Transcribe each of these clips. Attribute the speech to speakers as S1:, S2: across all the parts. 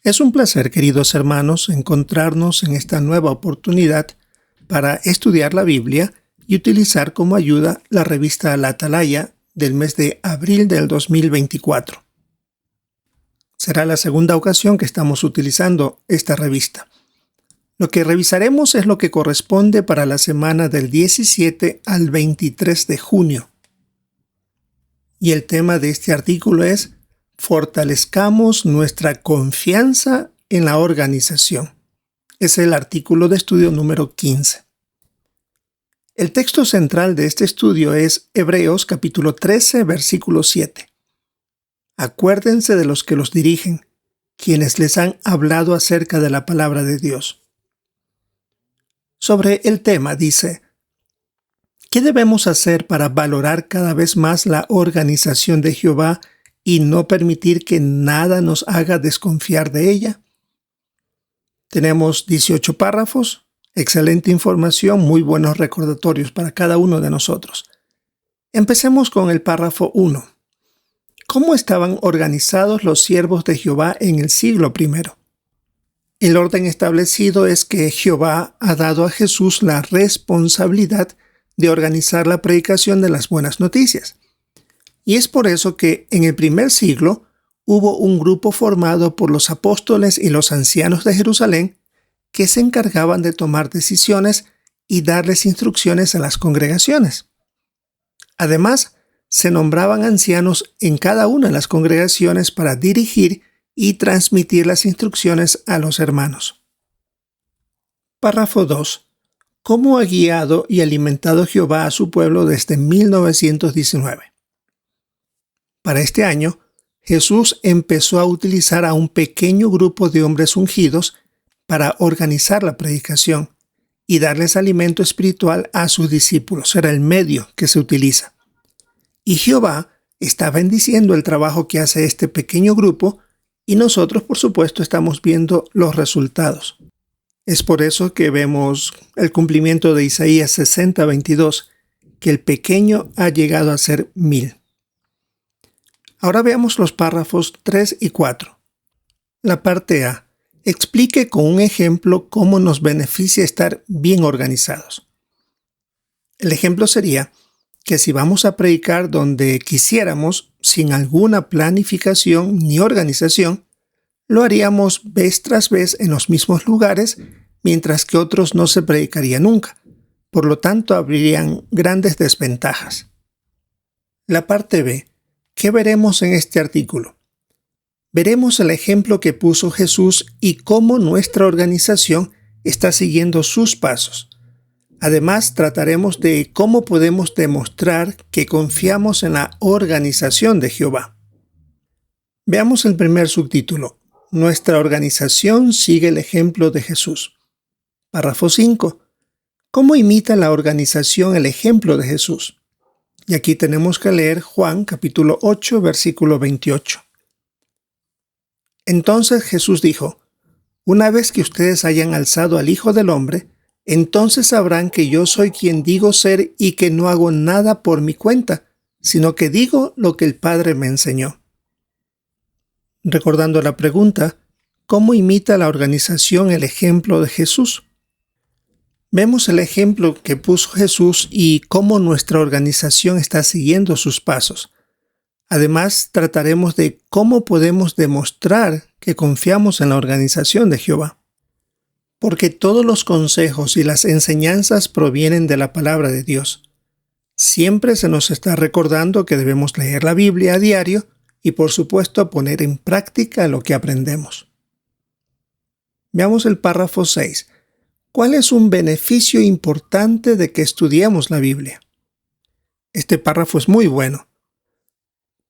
S1: Es un placer, queridos hermanos, encontrarnos en esta nueva oportunidad para estudiar la Biblia y utilizar como ayuda la revista La Atalaya del mes de abril del 2024. Será la segunda ocasión que estamos utilizando esta revista. Lo que revisaremos es lo que corresponde para la semana del 17 al 23 de junio. Y el tema de este artículo es: fortalezcamos nuestra confianza en la organización. Es el artículo de estudio número 15. El texto central de este estudio es Hebreos capítulo 13, versículo 7. Acuérdense de los que los dirigen, quienes les han hablado acerca de la palabra de Dios. Sobre el tema dice: ¿qué debemos hacer para valorar cada vez más la organización de Jehová y no permitir que nada nos haga desconfiar de ella? Tenemos 18 párrafos, excelente información, muy buenos recordatorios para cada uno de nosotros. Empecemos con el párrafo 1. ¿Cómo estaban organizados los siervos de Jehová en el siglo I? El orden establecido es que Jehová ha dado a Jesús la responsabilidad de organizar la predicación de las buenas noticias. Y es por eso que en el primer siglo hubo un grupo formado por los apóstoles y los ancianos de Jerusalén que se encargaban de tomar decisiones y darles instrucciones a las congregaciones. Además, se nombraban ancianos en cada una de las congregaciones para dirigir y transmitir las instrucciones a los hermanos. Párrafo 2. ¿Cómo ha guiado y alimentado Jehová a su pueblo desde 1919? Para este año, Jesús empezó a utilizar a un pequeño grupo de hombres ungidos para organizar la predicación y darles alimento espiritual a sus discípulos. Era el medio que se utiliza. Y Jehová está bendiciendo el trabajo que hace este pequeño grupo y nosotros, por supuesto, estamos viendo los resultados. Es por eso que vemos el cumplimiento de Isaías 60:22, que el pequeño ha llegado a ser 1000. Ahora veamos los párrafos 3 y 4. La parte A. Explique con un ejemplo cómo nos beneficia estar bien organizados. El ejemplo sería que si vamos a predicar donde quisiéramos, sin alguna planificación ni organización, lo haríamos vez tras vez en los mismos lugares, mientras que otros no se predicaría nunca. Por lo tanto, habrían grandes desventajas. La parte B. ¿Qué veremos en este artículo? Veremos el ejemplo que puso Jesús y cómo nuestra organización está siguiendo sus pasos. Además, trataremos de cómo podemos demostrar que confiamos en la organización de Jehová. Veamos el primer subtítulo. Nuestra organización sigue el ejemplo de Jesús. Párrafo 5. ¿Cómo imita la organización el ejemplo de Jesús? Y aquí tenemos que leer Juan capítulo 8, versículo 28. Entonces Jesús dijo: una vez que ustedes hayan alzado al Hijo del Hombre, entonces sabrán que yo soy quien digo ser y que no hago nada por mi cuenta, sino que digo lo que el Padre me enseñó. Recordando la pregunta, ¿cómo imita la organización el ejemplo de Jesús? Vemos el ejemplo que puso Jesús y cómo nuestra organización está siguiendo sus pasos. Además, trataremos de cómo podemos demostrar que confiamos en la organización de Jehová. Porque todos los consejos y las enseñanzas provienen de la palabra de Dios. Siempre se nos está recordando que debemos leer la Biblia a diario y, por supuesto, poner en práctica lo que aprendemos. Veamos el párrafo 6. ¿Cuál es un beneficio importante de que estudiemos la Biblia? Este párrafo es muy bueno,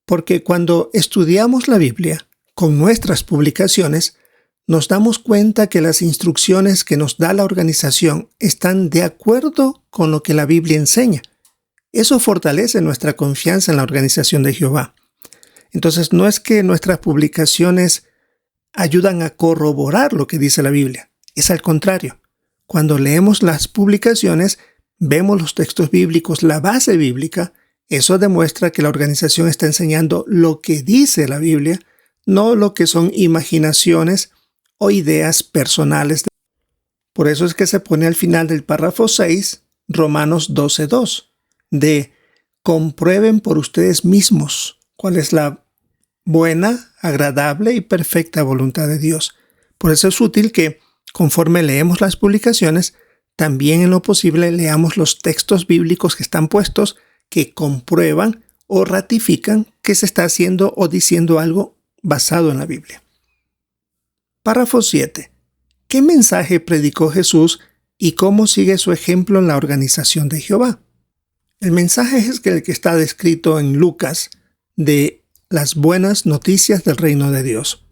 S1: porque cuando estudiamos la Biblia con nuestras publicaciones, nos damos cuenta que las instrucciones que nos da la organización están de acuerdo con lo que la Biblia enseña. Eso fortalece nuestra confianza en la organización de Jehová. Entonces, no es que nuestras publicaciones ayudan a corroborar lo que dice la Biblia. Es al contrario. Cuando leemos las publicaciones, vemos los textos bíblicos, la base bíblica. Eso demuestra que la organización está enseñando lo que dice la Biblia, no lo que son imaginaciones o ideas personales. Por eso es que se pone al final del párrafo 6, Romanos 12:2, de comprueben por ustedes mismos cuál es la buena, agradable y perfecta voluntad de Dios. Por eso es útil que, conforme leemos las publicaciones, también en lo posible leamos los textos bíblicos que están puestos que comprueban o ratifican que se está haciendo o diciendo algo basado en la Biblia. Párrafo 7. ¿Qué mensaje predicó Jesús y cómo sigue su ejemplo en la organización de Jehová? El mensaje es el que está descrito en Lucas de las buenas noticias del reino de Dios.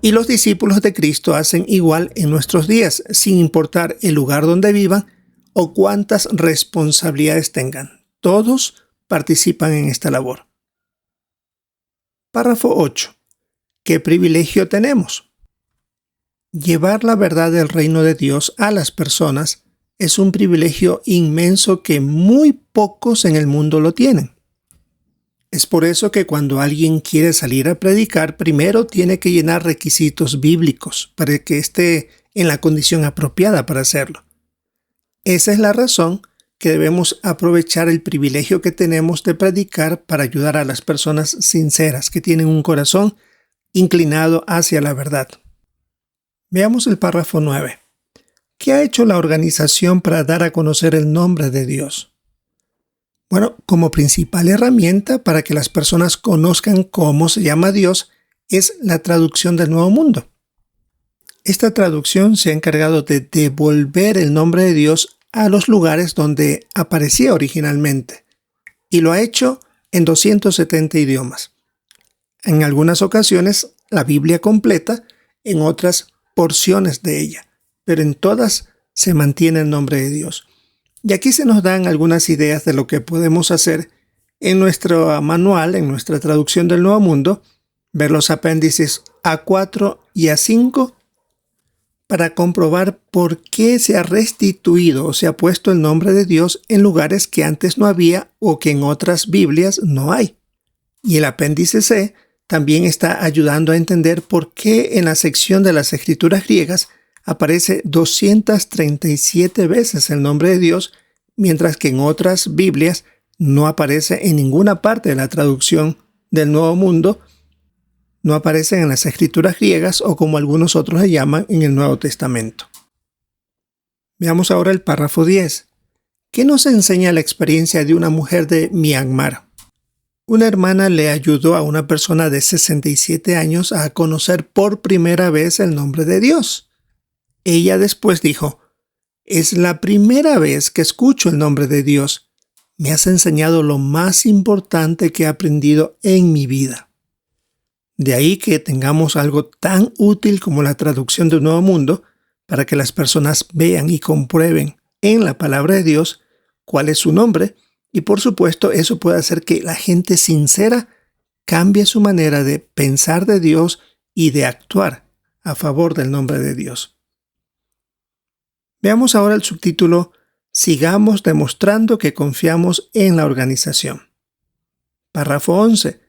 S1: Y los discípulos de Cristo hacen igual en nuestros días, sin importar el lugar donde vivan o cuántas responsabilidades tengan. Todos participan en esta labor. Párrafo 8. ¿Qué privilegio tenemos? Llevar la verdad del reino de Dios a las personas es un privilegio inmenso que muy pocos en el mundo lo tienen. Es por eso que cuando alguien quiere salir a predicar, primero tiene que llenar requisitos bíblicos para que esté en la condición apropiada para hacerlo. Esa es la razón que debemos aprovechar el privilegio que tenemos de predicar para ayudar a las personas sinceras que tienen un corazón inclinado hacia la verdad. Veamos el párrafo 9. ¿Qué ha hecho la organización para dar a conocer el nombre de Dios? Bueno, como principal herramienta para que las personas conozcan cómo se llama Dios es la traducción del Nuevo Mundo. Esta traducción se ha encargado de devolver el nombre de Dios a los lugares donde aparecía originalmente, y lo ha hecho en 270 idiomas. En algunas ocasiones la Biblia completa, en otras porciones de ella, pero en todas se mantiene el nombre de Dios. Y aquí se nos dan algunas ideas de lo que podemos hacer en nuestro manual, en nuestra traducción del Nuevo Mundo, ver los apéndices A4 y A5 para comprobar por qué se ha restituido o se ha puesto el nombre de Dios en lugares que antes no había o que en otras Biblias no hay. Y el apéndice C también está ayudando a entender por qué en la sección de las escrituras griegas aparece 237 veces el nombre de Dios, mientras que en otras Biblias no aparece en ninguna parte de la traducción del Nuevo Mundo, no aparecen en las escrituras griegas o como algunos otros le llaman en el Nuevo Testamento. Veamos ahora el párrafo 10. ¿Qué nos enseña la experiencia de una mujer de Myanmar? Una hermana le ayudó a una persona de 67 años a conocer por primera vez el nombre de Dios. Ella después dijo, es la primera vez que escucho el nombre de Dios. Me has enseñado lo más importante que he aprendido en mi vida. De ahí que tengamos algo tan útil como la traducción de un Nuevo Mundo para que las personas vean y comprueben en la palabra de Dios cuál es su nombre, y por supuesto eso puede hacer que la gente sincera cambie su manera de pensar de Dios y de actuar a favor del nombre de Dios. Veamos ahora el subtítulo Sigamos demostrando que confiamos en la organización. Párrafo 11.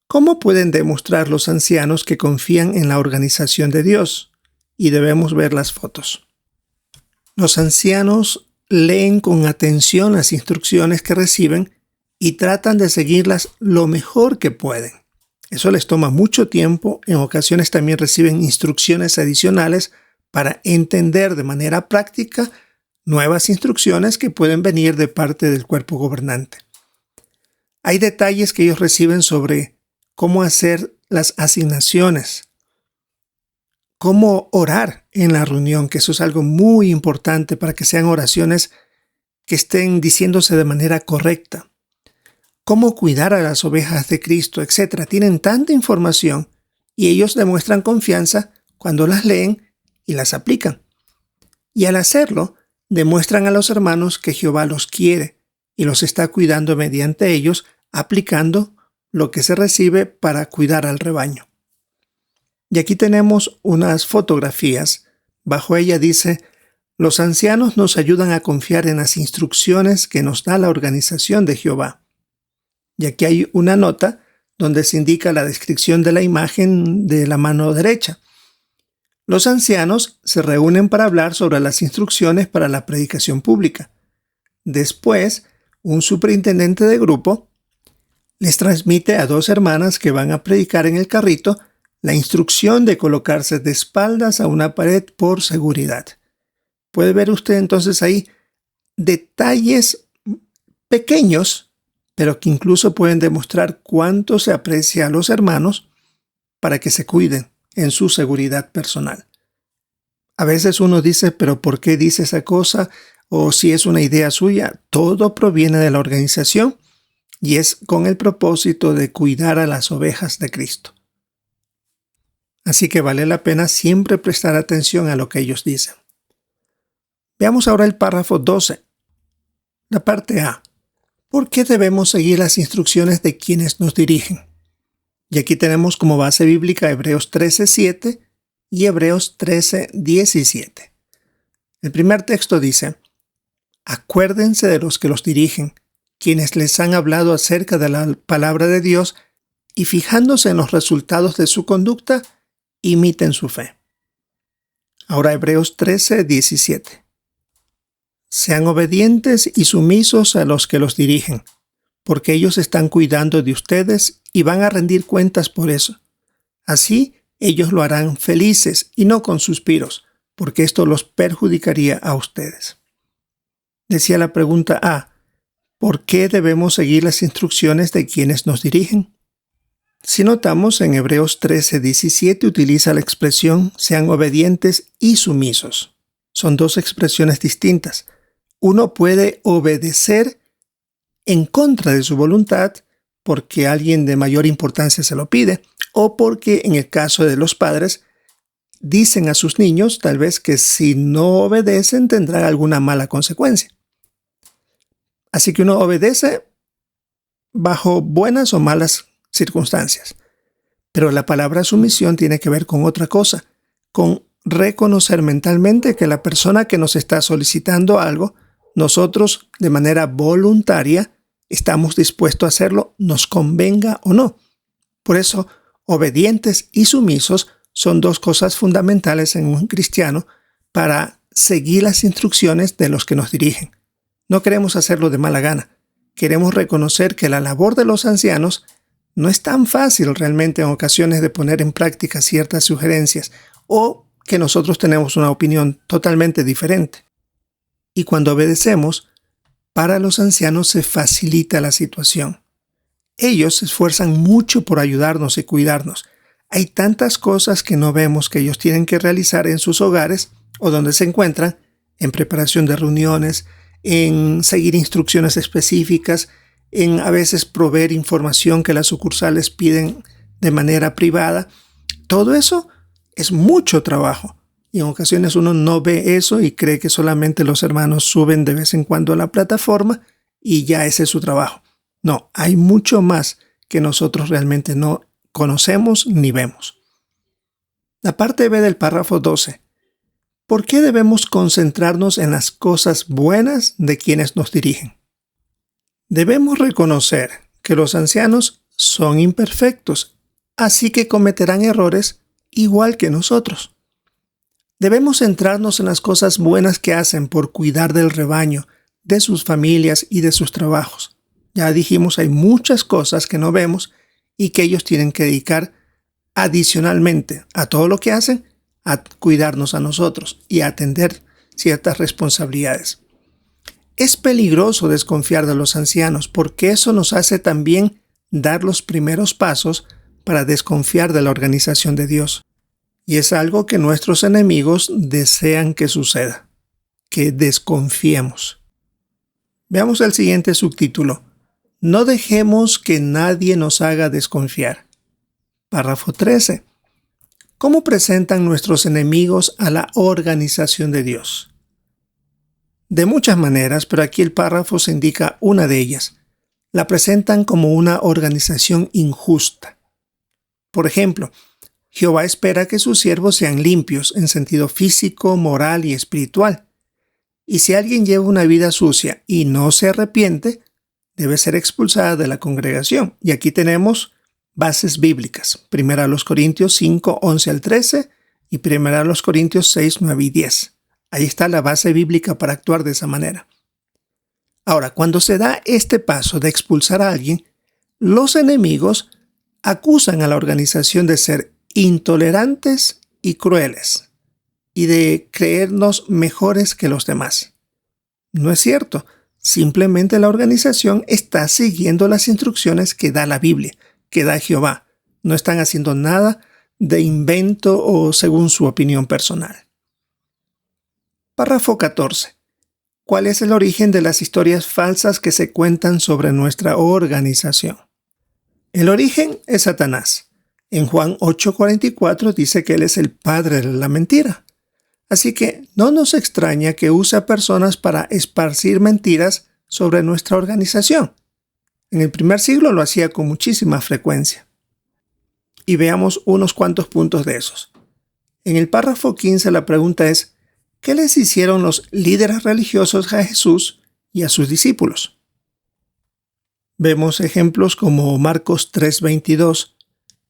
S1: ¿Cómo pueden demostrar los ancianos que confían en la organización de Dios? Y debemos ver las fotos. Los ancianos leen con atención las instrucciones que reciben y tratan de seguirlas lo mejor que pueden. Eso les toma mucho tiempo, en ocasiones también reciben instrucciones adicionales para entender de manera práctica nuevas instrucciones que pueden venir de parte del cuerpo gobernante. Hay detalles que ellos reciben sobre cómo hacer las asignaciones, cómo orar en la reunión, que eso es algo muy importante para que sean oraciones que estén diciéndose de manera correcta, cómo cuidar a las ovejas de Cristo, etc. Tienen tanta información y ellos demuestran confianza cuando las leen y las aplican. Y al hacerlo, demuestran a los hermanos que Jehová los quiere y los está cuidando mediante ellos, aplicando lo que se recibe para cuidar al rebaño. Y aquí tenemos unas fotografías. Bajo ella dice, los ancianos nos ayudan a confiar en las instrucciones que nos da la organización de Jehová. Y aquí hay una nota donde se indica la descripción de la imagen de la mano derecha. Los ancianos se reúnen para hablar sobre las instrucciones para la predicación pública. Después, un superintendente de grupo les transmite a dos hermanas que van a predicar en el carrito la instrucción de colocarse de espaldas a una pared por seguridad. Puede ver usted entonces ahí detalles pequeños, pero que incluso pueden demostrar cuánto se aprecia a los hermanos para que se cuiden en su seguridad personal. A veces uno dice, pero ¿por qué dice esa cosa? O si es una idea suya. Todo proviene de la organización y es con el propósito de cuidar a las ovejas de Cristo. Así que vale la pena siempre prestar atención a lo que ellos dicen. Veamos ahora el párrafo 12. La parte A. ¿Por qué debemos seguir las instrucciones de quienes nos dirigen? Y aquí tenemos como base bíblica Hebreos 13:7 y Hebreos 13:17. El primer texto dice: acuérdense de los que los dirigen, quienes les han hablado acerca de la palabra de Dios, y fijándose en los resultados de su conducta, imiten su fe. Ahora Hebreos 13:17. Sean obedientes y sumisos a los que los dirigen, porque ellos están cuidando de ustedes y van a rendir cuentas por eso. Así, ellos lo harán felices y no con suspiros, porque esto los perjudicaría a ustedes. Decía la pregunta A: ¿por qué debemos seguir las instrucciones de quienes nos dirigen? Si notamos, en Hebreos 13:17 utiliza la expresión sean obedientes y sumisos. Son dos expresiones distintas. Uno puede obedecer en contra de su voluntad porque alguien de mayor importancia se lo pide, o porque en el caso de los padres dicen a sus niños tal vez que si no obedecen tendrán alguna mala consecuencia. Así que uno obedece bajo buenas o malas circunstancias. Pero la palabra sumisión tiene que ver con otra cosa, con reconocer mentalmente que la persona que nos está solicitando algo, nosotros de manera voluntaria estamos dispuestos a hacerlo, nos convenga o no. Por eso, obedientes y sumisos son dos cosas fundamentales en un cristiano para seguir las instrucciones de los que nos dirigen. No queremos hacerlo de mala gana. Queremos reconocer que la labor de los ancianos no es tan fácil realmente en ocasiones de poner en práctica ciertas sugerencias, o que nosotros tenemos una opinión totalmente diferente. Y cuando obedecemos, para los ancianos se facilita la situación. Ellos se esfuerzan mucho por ayudarnos y cuidarnos. Hay tantas cosas que no vemos que ellos tienen que realizar en sus hogares o donde se encuentran, en preparación de reuniones, en seguir instrucciones específicas, en a veces proveer información que las sucursales piden de manera privada. Todo eso es mucho trabajo. Y en ocasiones uno no ve eso y cree que solamente los hermanos suben de vez en cuando a la plataforma y ya ese es su trabajo. No, hay mucho más que nosotros realmente no conocemos ni vemos. La parte B del párrafo 12. ¿Por qué debemos concentrarnos en las cosas buenas de quienes nos dirigen? Debemos reconocer que los ancianos son imperfectos, así que cometerán errores igual que nosotros. Debemos centrarnos en las cosas buenas que hacen por cuidar del rebaño, de sus familias y de sus trabajos. Ya dijimos, hay muchas cosas que no vemos y que ellos tienen que dedicar adicionalmente a todo lo que hacen, a cuidarnos a nosotros y a atender ciertas responsabilidades. Es peligroso desconfiar de los ancianos porque eso nos hace también dar los primeros pasos para desconfiar de la organización de Dios. Y es algo que nuestros enemigos desean que suceda, que desconfiemos. Veamos el siguiente subtítulo. No dejemos que nadie nos haga desconfiar. Párrafo 13. ¿Cómo presentan nuestros enemigos a la organización de Dios? De muchas maneras, pero aquí el párrafo se indica una de ellas. La presentan como una organización injusta. Por ejemplo, Jehová espera que sus siervos sean limpios en sentido físico, moral y espiritual. Y si alguien lleva una vida sucia y no se arrepiente, debe ser expulsada de la congregación. Y aquí tenemos bases bíblicas. 1 Corintios 5, 11 al 13 y 1 Corintios 6, 9 y 10. Ahí está la base bíblica para actuar de esa manera. Ahora, cuando se da este paso de expulsar a alguien, los enemigos acusan a la organización de ser intolerantes y crueles y de creernos mejores que los demás. No es cierto. Simplemente la organización está siguiendo las instrucciones que da la Biblia, que da Jehová. No están haciendo nada de invento o según su opinión personal. Párrafo 14. ¿Cuál es el origen de las historias falsas que se cuentan sobre nuestra organización? El origen es Satanás. En Juan 8:44 dice que él es el padre de la mentira. Así que no nos extraña que use a personas para esparcir mentiras sobre nuestra organización. En el primer siglo lo hacía con muchísima frecuencia. Y veamos unos cuantos puntos de esos. En el párrafo 15 la pregunta es, ¿qué les hicieron los líderes religiosos a Jesús y a sus discípulos? Vemos ejemplos como Marcos 3:22,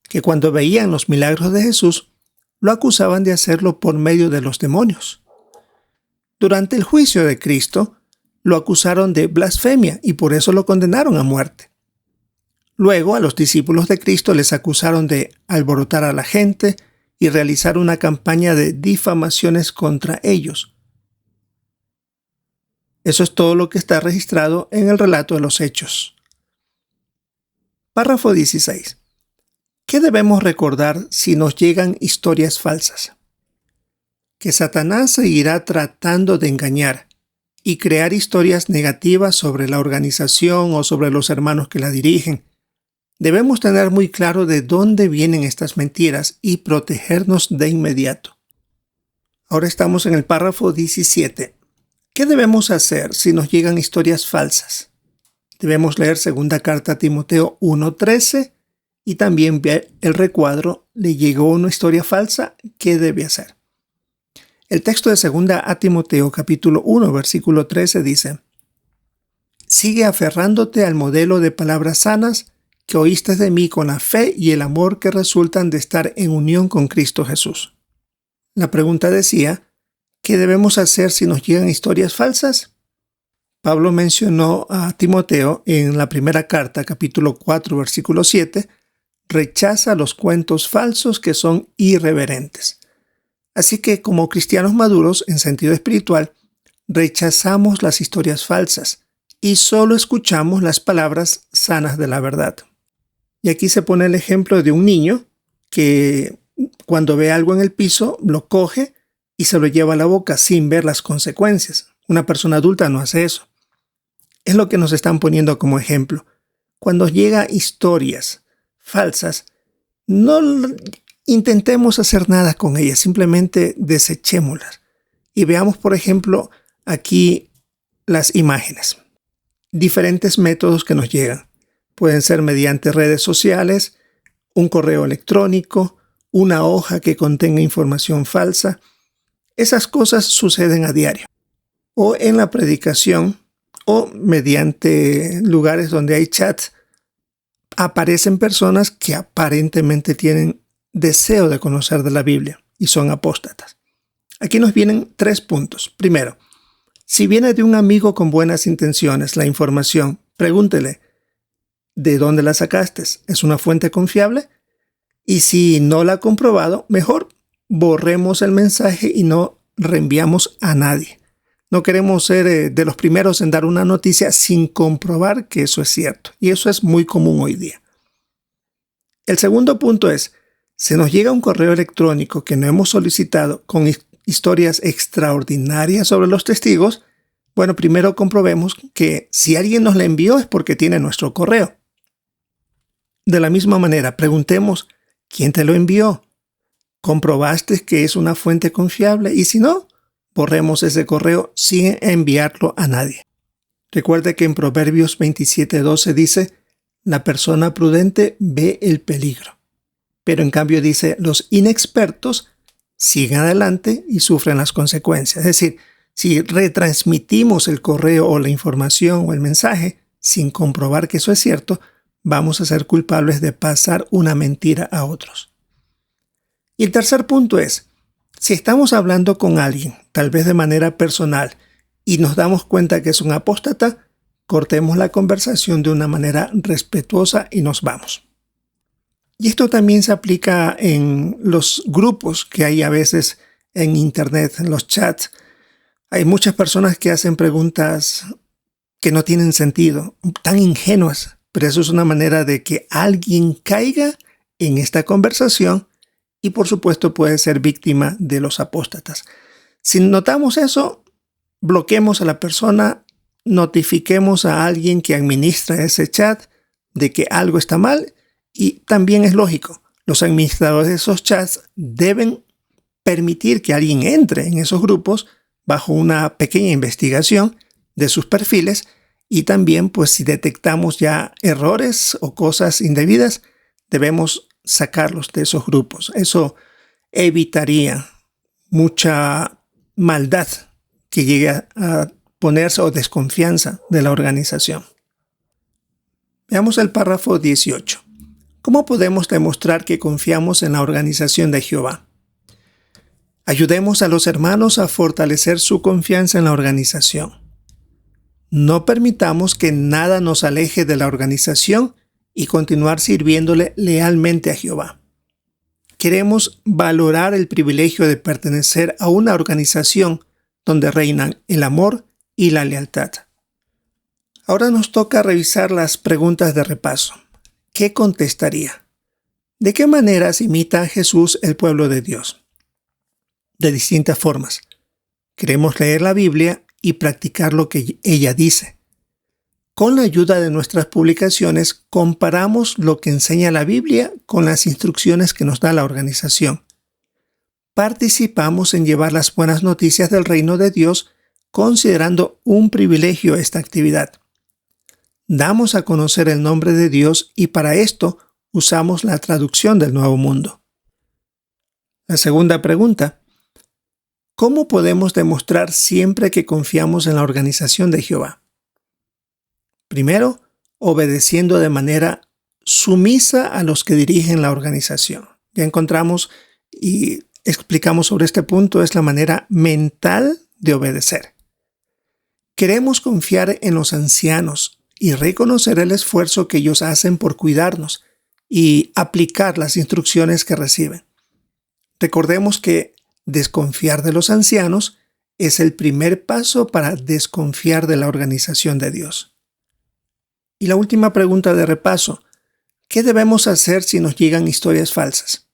S1: que cuando veían los milagros de Jesús, lo acusaban de hacerlo por medio de los demonios. Durante el juicio de Cristo, lo acusaron de blasfemia y por eso lo condenaron a muerte. Luego, a los discípulos de Cristo les acusaron de alborotar a la gente y realizar una campaña de difamaciones contra ellos. Eso es todo lo que está registrado en el relato de los Hechos. Párrafo 16. ¿Qué debemos recordar si nos llegan historias falsas? Que Satanás seguirá tratando de engañar y crear historias negativas sobre la organización o sobre los hermanos que la dirigen. Debemos tener muy claro de dónde vienen estas mentiras y protegernos de inmediato. Ahora estamos en el párrafo 17. ¿Qué debemos hacer si nos llegan historias falsas? Debemos leer segunda carta a Timoteo 1:13 y también ver el recuadro «Le llegó una historia falsa, ¿qué debe hacer?». El texto de segunda a Timoteo capítulo 1 versículo 13 dice: «Sigue aferrándote al modelo de palabras sanas que oíste de mí con la fe y el amor que resultan de estar en unión con Cristo Jesús». La pregunta decía, ¿qué debemos hacer si nos llegan historias falsas? Pablo mencionó a Timoteo en la primera carta, capítulo 4, versículo 7, rechaza los cuentos falsos que son irreverentes. Así que como cristianos maduros en sentido espiritual, rechazamos las historias falsas y solo escuchamos las palabras sanas de la verdad. Y aquí se pone el ejemplo de un niño que cuando ve algo en el piso lo coge y se lo lleva a la boca sin ver las consecuencias. Una persona adulta no hace eso. Es lo que nos están poniendo como ejemplo. Cuando llega historias falsas, no intentemos hacer nada con ellas, simplemente desechémoslas. Y veamos, por ejemplo, aquí las imágenes. Diferentes métodos que nos llegan. Pueden ser mediante redes sociales, un correo electrónico, una hoja que contenga información falsa. Esas cosas suceden a diario. O en la predicación, o mediante lugares donde hay chats, aparecen personas que aparentemente tienen deseo de conocer de la Biblia y son apóstatas. Aquí nos vienen 3 puntos. Primero, si viene de un amigo con buenas intenciones la información, pregúntele, ¿de dónde la sacaste? ¿Es una fuente confiable? Y si no la ha comprobado, mejor borremos el mensaje y no reenviamos a nadie. No queremos ser de los primeros en dar una noticia sin comprobar que eso es cierto. Y eso es muy común hoy día. El segundo punto es, si nos llega un correo electrónico que no hemos solicitado con historias extraordinarias sobre los testigos, bueno, primero comprobemos que si alguien nos la envió es porque tiene nuestro correo. De la misma manera, preguntemos, ¿quién te lo envió? ¿Comprobaste que es una fuente confiable? Y si no, borremos ese correo sin enviarlo a nadie. Recuerde que en Proverbios 27:12 dice, la persona prudente ve el peligro. Pero en cambio dice, los inexpertos siguen adelante y sufren las consecuencias. Es decir, si retransmitimos el correo o la información o el mensaje sin comprobar que eso es cierto, vamos a ser culpables de pasar una mentira a otros. Y el tercer punto es, Si estamos hablando con alguien, tal vez de manera personal, y nos damos cuenta que es un apóstata, cortemos la conversación de una manera respetuosa y nos vamos. Y esto también se aplica en los grupos que hay a veces en internet, en los chats. Hay muchas personas que hacen preguntas que no tienen sentido, tan ingenuas, pero eso es una manera de que alguien caiga en esta conversación y por supuesto puede ser víctima de los apóstatas. Si notamos eso, bloqueemos a la persona, notifiquemos a alguien que administra ese chat de que algo está mal. Y también es lógico, los administradores de esos chats deben permitir que alguien entre en esos grupos bajo una pequeña investigación de sus perfiles y también, pues, si detectamos ya errores o cosas indebidas, debemos sacarlos de esos grupos. Eso evitaría mucha maldad que llegue a ponerse o desconfianza de la organización. Veamos el párrafo 18. ¿Cómo podemos demostrar que confiamos en la organización de Jehová? Ayudemos a los hermanos a fortalecer su confianza en la organización. No permitamos que nada nos aleje de la organización y continuar sirviéndole lealmente a Jehová. Queremos valorar el privilegio de pertenecer a una organización donde reinan el amor y la lealtad. Ahora nos toca revisar las preguntas de repaso. ¿Qué contestaría? ¿De qué maneras imita a Jesús el pueblo de Dios? De distintas formas. Queremos leer la Biblia y practicar lo que ella dice. Con la ayuda de nuestras publicaciones, comparamos lo que enseña la Biblia con las instrucciones que nos da la organización. Participamos en llevar las buenas noticias del reino de Dios, considerando un privilegio esta actividad. Damos a conocer el nombre de Dios y para esto usamos la traducción del Nuevo Mundo. La segunda pregunta. ¿Cómo podemos demostrar siempre que confiamos en la organización de Jehová? Primero, obedeciendo de manera sumisa a los que dirigen la organización. Ya encontramos y explicamos sobre este punto, es la manera mental de obedecer. Queremos confiar en los ancianos y reconocer el esfuerzo que ellos hacen por cuidarnos y aplicar las instrucciones que reciben. Recordemos que desconfiar de los ancianos es el primer paso para desconfiar de la organización de Dios. Y la última pregunta de repaso, ¿qué debemos hacer si nos llegan historias falsas?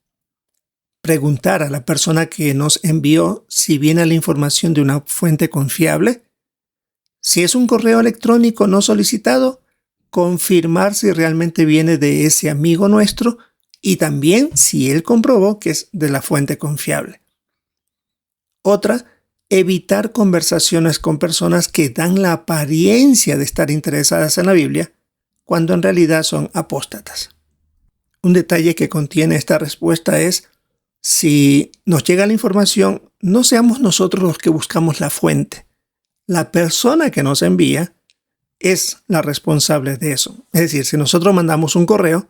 S1: Preguntar a la persona que nos envió si viene la información de una fuente confiable. Si es un correo electrónico no solicitado, confirmar si realmente viene de ese amigo nuestro y también si él comprobó que es de la fuente confiable. Otra, evitar conversaciones con personas que dan la apariencia de estar interesadas en la Biblia, cuando en realidad son apóstatas. Un detalle que contiene esta respuesta es, si nos llega la información, no seamos nosotros los que buscamos la fuente. La persona que nos envía es la responsable de eso. Es decir, si nosotros mandamos un correo,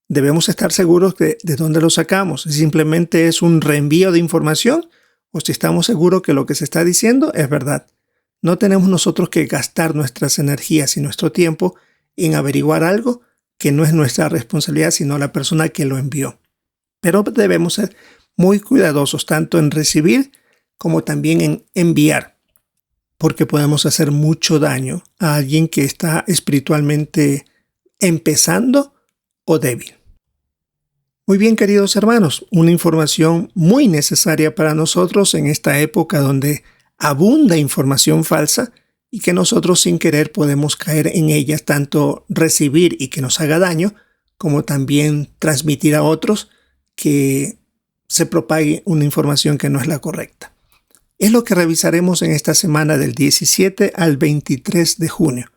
S1: debemos estar seguros de dónde lo sacamos. Si simplemente es un reenvío de información o si estamos seguros que lo que se está diciendo es verdad. No tenemos nosotros que gastar nuestras energías y nuestro tiempo en averiguar algo que no es nuestra responsabilidad, sino la persona que lo envió. Pero debemos ser muy cuidadosos tanto en recibir como también en enviar, porque podemos hacer mucho daño a alguien que está espiritualmente empezando o débil. Muy bien, queridos hermanos, una información muy necesaria para nosotros en esta época donde abunda información falsa y que nosotros sin querer podemos caer en ella, tanto recibir y que nos haga daño, como también transmitir a otros que se propague una información que no es la correcta. Es lo que revisaremos en esta semana del 17 al 23 de junio.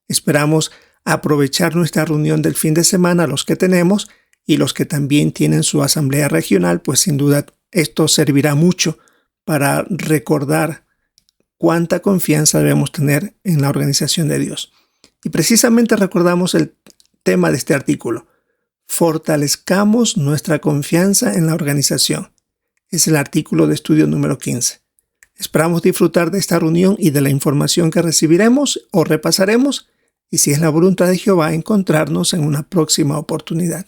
S1: Esperamos aprovechar nuestra reunión del fin de semana, los que tenemos, y los que también tienen su asamblea regional, pues sin duda esto servirá mucho para recordar cuánta confianza debemos tener en la organización de Dios. Y precisamente recordamos el tema de este artículo. Fortalezcamos nuestra confianza en la organización. es el artículo de estudio número 15. Esperamos disfrutar de esta reunión y de la información que recibiremos o repasaremos, y si es la voluntad de Jehová, encontrarnos en una próxima oportunidad.